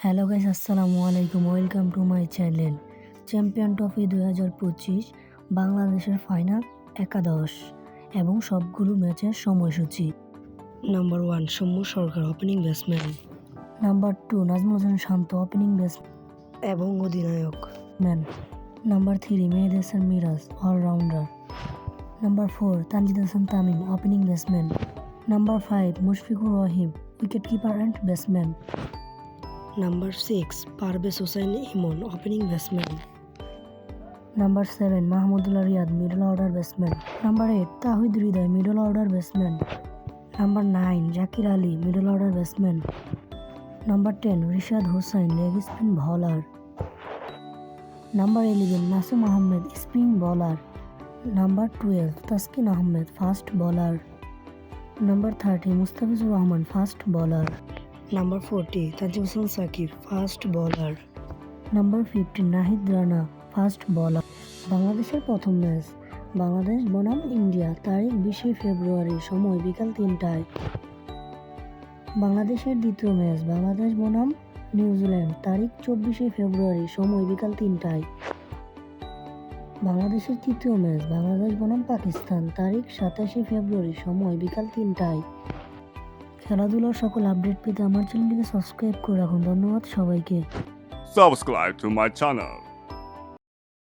Hello guys, আসসালামু আলাইকুম। Welcome to my channel. Champion trophy 2025 বাংলাদেশের ফাইনাল একাদশ এবং সবগুলো ম্যাচের সময়সূচি। Number 1 Soumya Sarkar opening batsman number 2 Najmul Hossain Shanto opening এবং অধিনায়ক। Batsman. Number 3 Mehedi Hasan Miraz all rounder. Number 4 Tanzid Hasan Tamim opening batsman. Number 5 Mushfiqur Rahim wicketkeeper and batsman. Number 6 Parvez Hossain Emon opening batsman. Number 7 Mahmudullah Riyad middle order batsman. Number 8 Towhid Hridoy middle order batsman. Number 9 Jaker Ali middle order batsman. Number 10 Rishad Hossain leg spin bowler. Number 11 Nasum Ahmed spin bowler. Number 12 Taskin Ahmed fast bowler. Number 30 Mustafizur Rahman fast bowler. Number 40 Tanzim Hasan Sakib fast bowler. Number 15 Nahid Rana fast bowler. বাংলাদেশের প্রথম match Bangladesh বনাম India, তারিখ 20 ফেব্রুয়ারি, সময় বিকাল 3টায়। বাংলাদেশের দ্বিতীয় match Bangladesh বনাম New Zealand, তারিখ 24 ফেব্রুয়ারি, সময় বিকাল 3টায়। বাংলাদেশের তৃতীয় ম্যাচ বাংলাদেশ বনাম পাকিস্তান, তারিখ 27 ফেব্রুয়ারি, সময় বিকাল 3টায়। খেলাধুলার সকল আপডেট পেতে আমার চ্যানেলটিকে সাবস্ক্রাইব করে রাখুন। ধন্যবাদ সবাইকে। Subscribe to my channel.